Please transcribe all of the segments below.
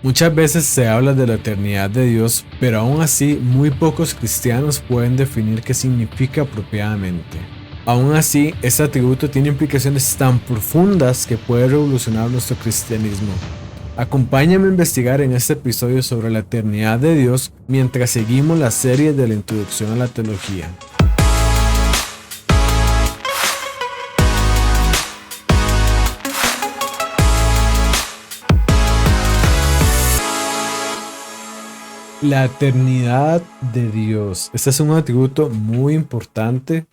Muchas veces se habla de la eternidad de Dios, pero aún así muy pocos cristianos pueden definir qué significa apropiadamente. Aún así, este atributo tiene implicaciones tan profundas que puede revolucionar nuestro cristianismo. Acompáñame a investigar en este episodio sobre la eternidad de Dios mientras seguimos la serie de la introducción a la teología. La eternidad de Dios. Este es un atributo muy importante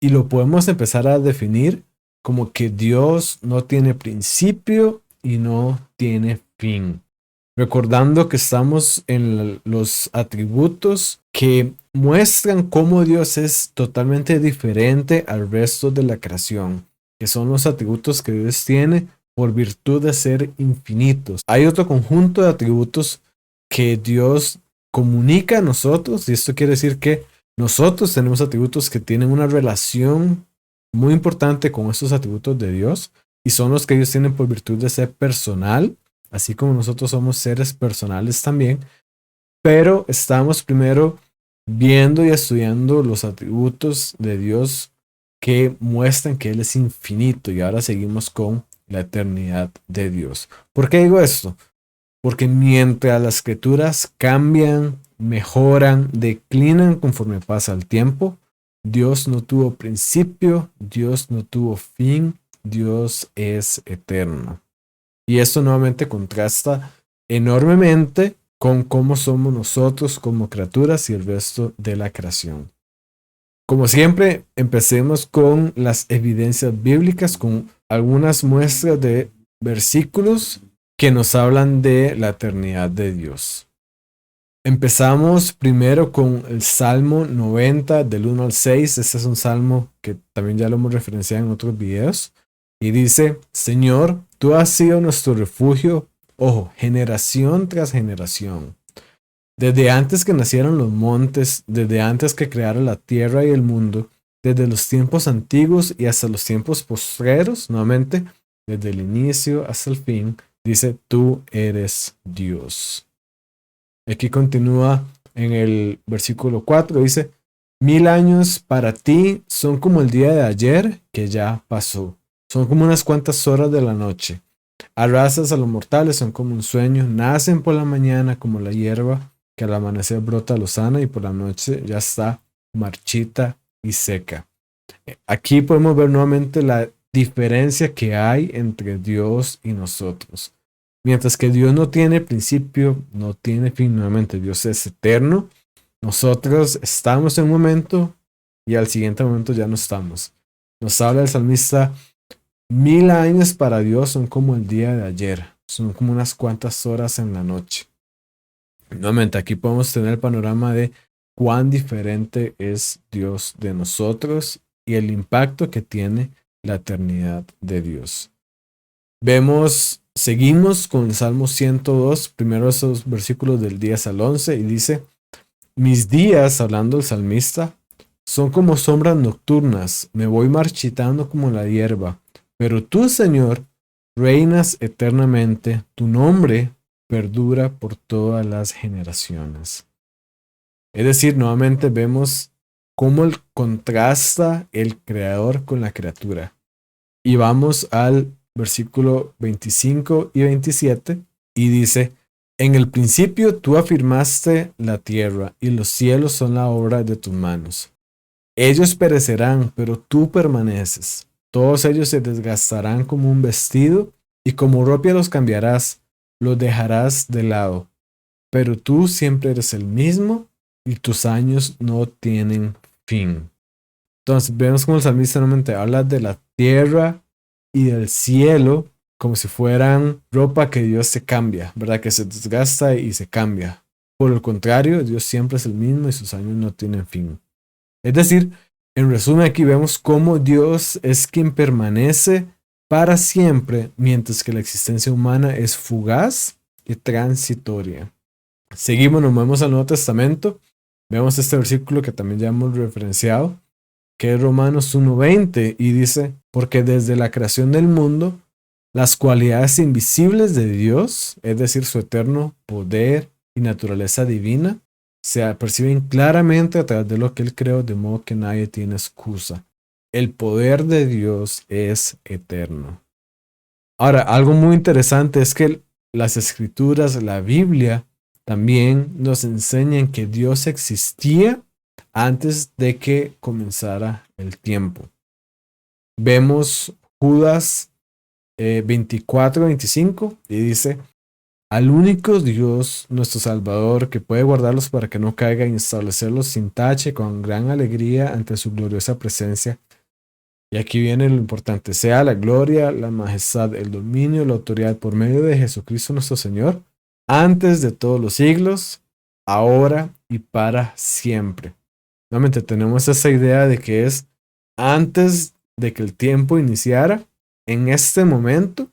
y lo podemos empezar a definir como que Dios no tiene principio y no tiene fin. Recordando que estamos en los atributos que muestran cómo Dios es totalmente diferente al resto de la creación, que son los atributos que Dios tiene por virtud de ser infinitos. Hay otro conjunto de atributos que Dios comunica a nosotros, y esto quiere decir que nosotros tenemos atributos que tienen una relación muy importante con estos atributos de Dios, y son los que ellos tienen por virtud de ser personal, así como nosotros somos seres personales también, pero estamos primero viendo y estudiando los atributos de Dios que muestran que Él es infinito, y ahora seguimos con la eternidad de Dios. ¿Por qué digo esto? Porque mientras las escrituras cambian, mejoran, declinan conforme pasa el tiempo, Dios no tuvo principio, Dios no tuvo fin, Dios es eterno. Y esto nuevamente contrasta enormemente con cómo somos nosotros como criaturas y el resto de la creación. Como siempre, empecemos con las evidencias bíblicas, con algunas muestras de versículos que nos hablan de la eternidad de Dios. Empezamos primero con el Salmo 90 del 1 al 6. Este es un salmo que también ya lo hemos referenciado en otros videos. Y dice, Señor, tú has sido nuestro refugio, ojo, generación tras generación. Desde antes que nacieron los montes, desde antes que creara la tierra y el mundo, desde los tiempos antiguos y hasta los tiempos postreros, nuevamente, desde el inicio hasta el fin, dice, tú eres Dios. Aquí continúa en el versículo 4, dice, 1000 años para ti son como el día de ayer que ya pasó. Son como unas cuantas horas de la noche. Arrasas a los mortales, son como un sueño. Nacen por la mañana como la hierba, que al amanecer brota lozana y por la noche ya está marchita y seca. Aquí podemos ver nuevamente la diferencia que hay entre Dios y nosotros. Mientras que Dios no tiene principio, no tiene fin, nuevamente Dios es eterno. Nosotros estamos en un momento y al siguiente momento ya no estamos. Nos habla el salmista, 1000 años para Dios son como el día de ayer, son como unas cuantas horas en la noche. Nuevamente aquí podemos tener el panorama de cuán diferente es Dios de nosotros y el impacto que tiene la eternidad de Dios. Seguimos con el Salmo 102, primero esos versículos del 10 al 11, y dice, mis días, hablando el salmista, son como sombras nocturnas, me voy marchitando como la hierba, pero tú, Señor, reinas eternamente, tu nombre perdura por todas las generaciones. Es decir, nuevamente vemos cómo contrasta el creador con la criatura. Y vamos al versículo 25 y 27 y dice, en el principio tú afirmaste la tierra y los cielos son la obra de tus manos. Ellos perecerán, pero tú permaneces. Todos ellos se desgastarán como un vestido y como ropa los cambiarás, los dejarás de lado. Pero tú siempre eres el mismo y tus años no tienen fin. Entonces vemos como el salmista normalmente habla de la tierra y del cielo como si fueran ropa que Dios se cambia, ¿verdad? Que se desgasta y se cambia. Por el contrario, Dios siempre es el mismo y sus años no tienen fin. Es decir, en resumen aquí vemos cómo Dios es quien permanece para siempre, mientras que la existencia humana es fugaz y transitoria. Seguimos, nos movemos al Nuevo Testamento. Vemos este versículo que también ya hemos referenciado, que es Romanos 1:20, y dice, porque desde la creación del mundo, Las cualidades invisibles de Dios, es decir, su eterno poder y naturaleza divina, se perciben claramente a través de lo que Él creó, de modo que nadie tiene excusa. El poder de Dios es eterno. Ahora, algo muy interesante es que las escrituras, la Biblia, también nos enseñan que Dios existía antes de que comenzara el tiempo. Vemos Judas 24-25 y dice: al único Dios, nuestro Salvador, que puede guardarlos para que no caigan y establecerlos sin tache con gran alegría ante su gloriosa presencia. Y aquí viene lo importante: sea la gloria, la majestad, el dominio, la autoridad por medio de Jesucristo nuestro Señor, antes de todos los siglos, ahora y para siempre. Nuevamente tenemos esa idea de que es antes de que el tiempo iniciara, en este momento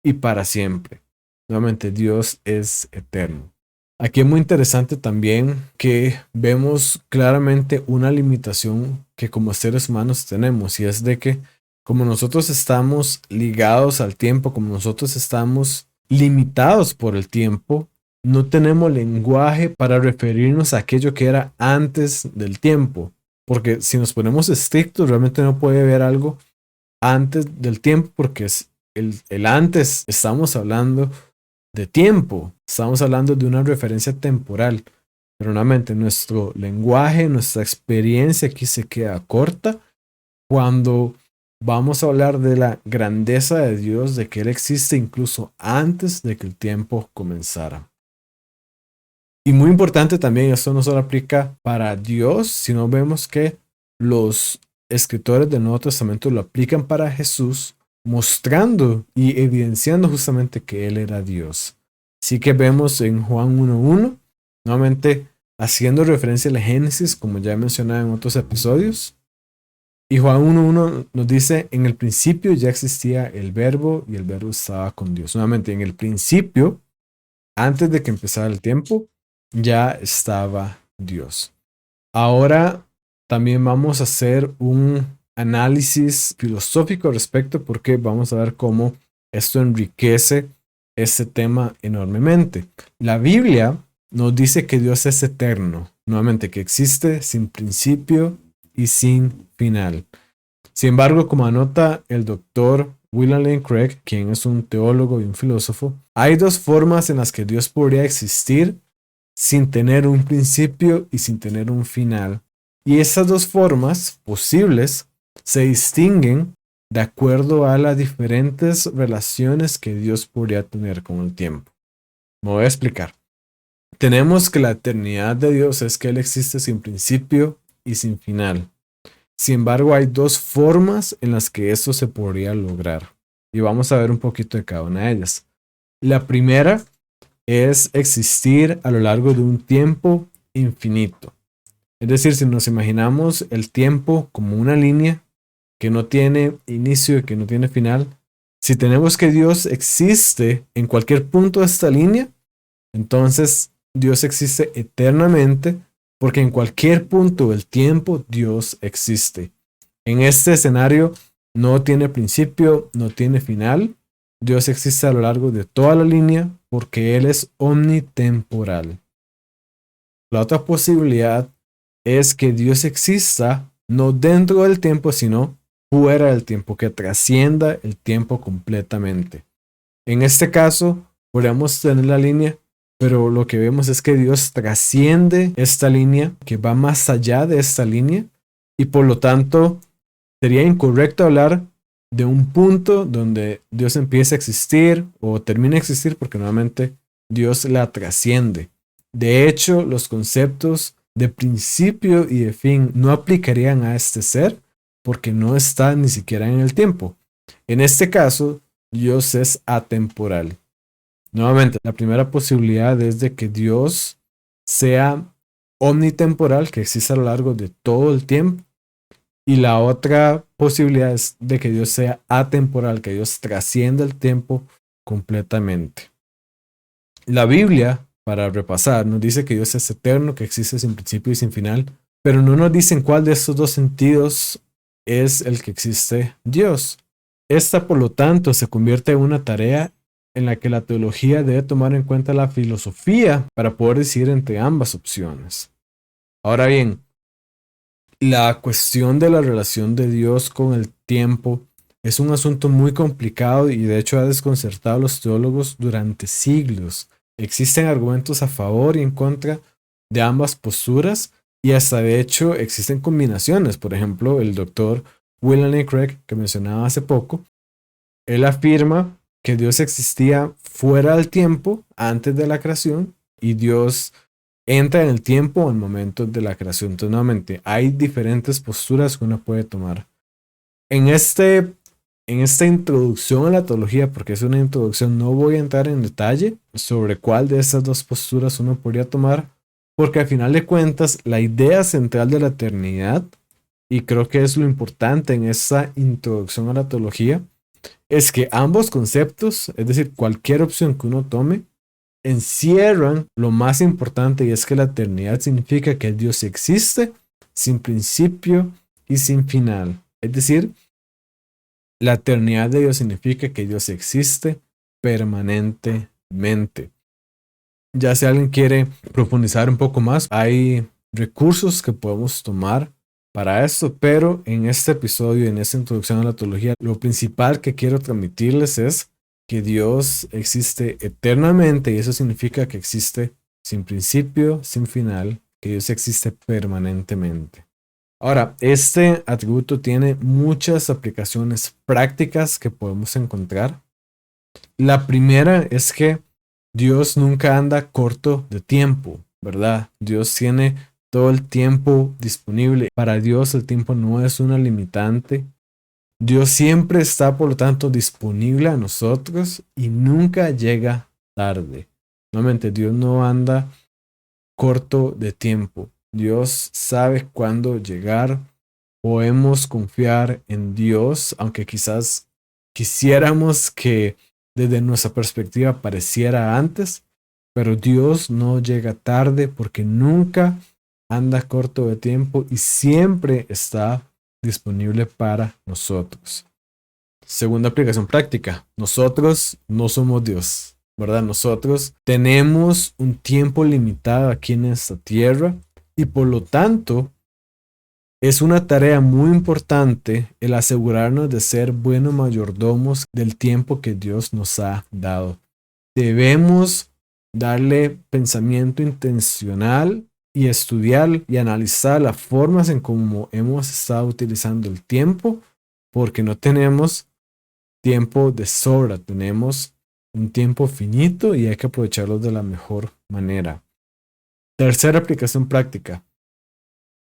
y para siempre. Nuevamente, Dios es eterno. Aquí es muy interesante también que vemos claramente una limitación que como seres humanos tenemos, y es de que como nosotros estamos ligados al tiempo, como nosotros estamos limitados por el tiempo, no tenemos lenguaje para referirnos a aquello que era antes del tiempo. Porque si nos ponemos estrictos, realmente no puede haber algo antes del tiempo, porque es el antes. Estamos hablando de tiempo, estamos hablando de una referencia temporal. Pero nuevamente nuestro lenguaje, nuestra experiencia aquí se queda corta cuando vamos a hablar de la grandeza de Dios, de que Él existe incluso antes de que el tiempo comenzara. Y muy importante también, esto no solo aplica para Dios, sino vemos que los escritores del Nuevo Testamento lo aplican para Jesús, mostrando y evidenciando justamente que Él era Dios. Así que vemos en Juan 1:1, nuevamente haciendo referencia al Génesis, como ya he mencionado en otros episodios. Y Juan 1:1 nos dice: en el principio ya existía el verbo y el verbo estaba con Dios. Nuevamente, en el principio, antes de que empezara el tiempo, ya estaba Dios. Ahora también vamos a hacer un análisis filosófico al respecto, porque vamos a ver cómo esto enriquece este tema enormemente. La Biblia nos dice que Dios es eterno, nuevamente que existe sin principio y sin final. Sin embargo, como anota el doctor William Lane Craig, quien es un teólogo y un filósofo, hay dos formas en las que Dios podría existir sin tener un principio y sin tener un final. Y esas dos formas posibles se distinguen de acuerdo a las diferentes relaciones que Dios podría tener con el tiempo. Me voy a explicar. Tenemos que la eternidad de Dios es que Él existe sin principio y sin final. Sin embargo, hay dos formas en las que esto se podría lograr. Y vamos a ver un poquito de cada una de ellas. La primera es existir a lo largo de un tiempo infinito. Es decir, si nos imaginamos el tiempo como una línea que no tiene inicio y que no tiene final, si tenemos que Dios existe en cualquier punto de esta línea, entonces Dios existe eternamente, porque en cualquier punto del tiempo Dios existe. En este escenario no tiene principio, no tiene final. Dios existe a lo largo de toda la línea porque Él es omnitemporal. La otra posibilidad es que Dios exista no dentro del tiempo, sino fuera del tiempo, que trascienda el tiempo completamente. En este caso, podríamos tener la línea, pero lo que vemos es que Dios trasciende esta línea, que va más allá de esta línea, y por lo tanto sería incorrecto hablar de un punto donde Dios empieza a existir o termina a existir, porque nuevamente Dios la trasciende. De hecho, los conceptos de principio y de fin no aplicarían a este ser, porque no está ni siquiera en el tiempo. En este caso, Dios es atemporal. Nuevamente, la primera posibilidad es de que Dios sea omnitemporal, que exista a lo largo de todo el tiempo. Y la otra posibilidad es de que Dios sea atemporal, que Dios trascienda el tiempo completamente. La Biblia, para repasar, nos dice que Dios es eterno, que existe sin principio y sin final, pero no nos dicen cuál de estos dos sentidos es el que existe Dios. Esta, por lo tanto, se convierte en una tarea en la que la teología debe tomar en cuenta la filosofía para poder decidir entre ambas opciones. Ahora bien, la cuestión de la relación de Dios con el tiempo es un asunto muy complicado y de hecho ha desconcertado a los teólogos durante siglos. Existen argumentos a favor y en contra de ambas posturas y hasta de hecho existen combinaciones. Por ejemplo, el doctor William Lane Craig, que mencionaba hace poco, él afirma que Dios existía fuera del tiempo antes de la creación y Dios entra en el tiempo al momento de la creación. Entonces, nuevamente, hay diferentes posturas que uno puede tomar. En, en esta introducción a la teología, porque es una introducción, no voy a entrar en detalle sobre cuál de estas dos posturas uno podría tomar, porque al final de cuentas, la idea central de la eternidad, y creo que es lo importante en esta introducción a la teología, es que ambos conceptos, es decir, cualquier opción que uno tome, encierran lo más importante y es que la eternidad significa que Dios existe sin principio y sin final. Es decir, la eternidad de Dios significa que Dios existe permanentemente. Ya si alguien quiere profundizar un poco más, hay recursos que podemos tomar para esto, pero en este episodio, en esta introducción a la teología, lo principal que quiero transmitirles es que Dios existe eternamente y eso significa que existe sin principio, sin final, que Dios existe permanentemente. Ahora, este atributo tiene muchas aplicaciones prácticas que podemos encontrar. La primera es que Dios nunca anda corto de tiempo, ¿verdad? Dios tiene todo el tiempo disponible. Para Dios el tiempo no es una limitante. Dios siempre está, por lo tanto, disponible a nosotros y nunca llega tarde. Nuevamente, Dios no anda corto de tiempo. Dios sabe cuándo llegar. Podemos confiar en Dios, aunque quizás quisiéramos que desde nuestra perspectiva pareciera antes, pero Dios no llega tarde porque nunca anda corto de tiempo y siempre está disponible para nosotros. Segunda aplicación práctica. Nosotros no somos Dios, ¿verdad? Nosotros tenemos un tiempo limitado aquí en esta tierra y por lo tanto es una tarea muy importante el asegurarnos de ser buenos mayordomos del tiempo que Dios nos ha dado. Debemos darle pensamiento intencional y estudiar y analizar las formas en cómo hemos estado utilizando el tiempo, porque no tenemos tiempo de sobra, tenemos un tiempo finito y hay que aprovecharlo de la mejor manera. Tercera aplicación práctica.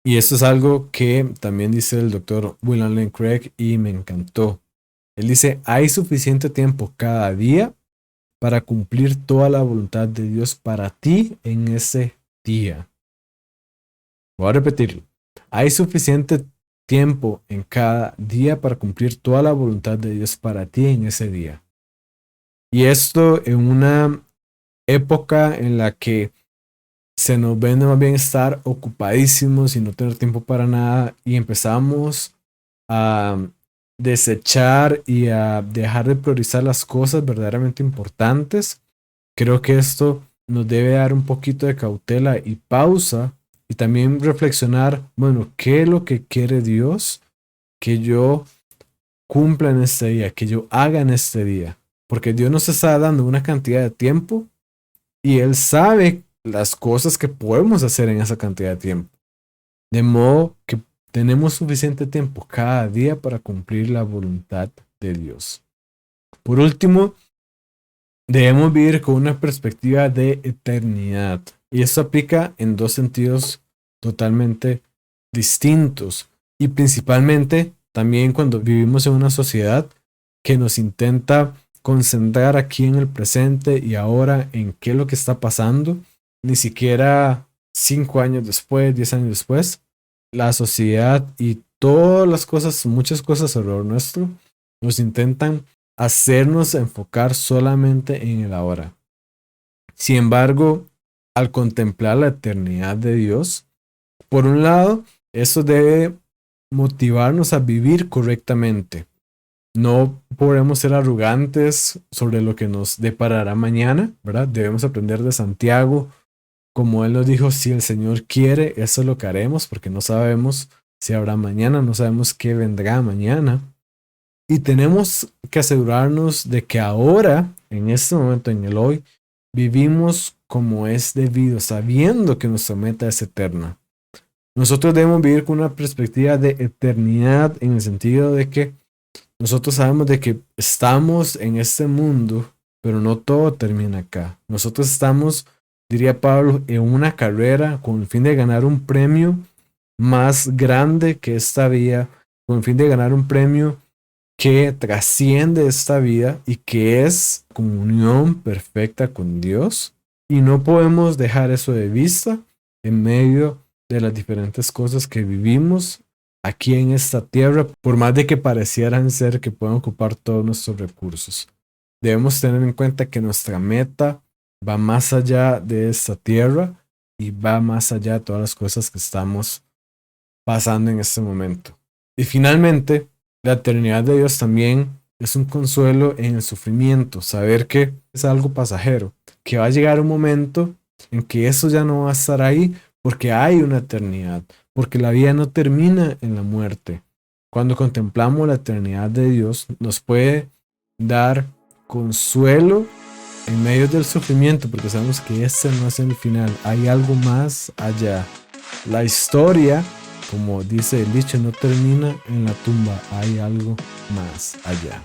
Y esto es algo que también dice el doctor William Lane Craig y me encantó. Él dice, hay suficiente tiempo cada día para cumplir toda la voluntad de Dios para ti en ese día. Voy a repetirlo. Hay suficiente tiempo en cada día para cumplir toda la voluntad de Dios para ti en ese día. Y esto en una época en la que se nos vende más bien estar ocupadísimos y no tener tiempo para nada y empezamos a desechar y a dejar de priorizar las cosas verdaderamente importantes. Creo que esto nos debe dar un poquito de cautela y pausa y también reflexionar, bueno, ¿qué es lo que quiere Dios que yo cumpla en este día, que yo haga en este día? Porque Dios nos está dando una cantidad de tiempo y Él sabe las cosas que podemos hacer en esa cantidad de tiempo. De modo que tenemos suficiente tiempo cada día para cumplir la voluntad de Dios. Por último, debemos vivir con una perspectiva de eternidad. Y esto aplica en dos sentidos totalmente distintos. Y principalmente también cuando vivimos en una sociedad que nos intenta concentrar aquí en el presente y ahora en qué es lo que está pasando. Ni siquiera 5 años después, 10 años después, la sociedad y todas las cosas, muchas cosas alrededor nuestro, nos intentan hacernos enfocar solamente en el ahora. Sin embargo, al contemplar la eternidad de Dios, por un lado, eso debe motivarnos a vivir correctamente. No podemos ser arrogantes sobre lo que nos deparará mañana, ¿verdad? Debemos aprender de Santiago, como él nos dijo, si el Señor quiere, eso es lo que haremos, porque no sabemos si habrá mañana, no sabemos qué vendrá mañana. Y tenemos que asegurarnos de que ahora, en este momento, en el hoy, vivimos como es debido, sabiendo que nuestra meta es eterna. Nosotros debemos vivir con una perspectiva de eternidad en el sentido de que nosotros sabemos de que estamos en este mundo, pero no todo termina acá. Nosotros estamos, diría Pablo, en una carrera con el fin de ganar un premio más grande que esta vida, con el fin de ganar un premio que trasciende esta vida y que es comunión perfecta con Dios. Y no podemos dejar eso de vista en medio de las diferentes cosas que vivimos aquí en esta tierra, por más de que parecieran ser que puedan ocupar todos nuestros recursos. Debemos tener en cuenta que nuestra meta va más allá de esta tierra y va más allá de todas las cosas que estamos pasando en este momento. Y finalmente, la eternidad de Dios también es un consuelo en el sufrimiento, saber que es algo pasajero, que va a llegar un momento en que eso ya no va a estar ahí porque hay una eternidad, porque la vida no termina en la muerte. Cuando contemplamos la eternidad de Dios, nos puede dar consuelo en medio del sufrimiento, porque sabemos que este no es el final, hay algo más allá. La historia, como dice el dicho, no termina en la tumba, hay algo más allá.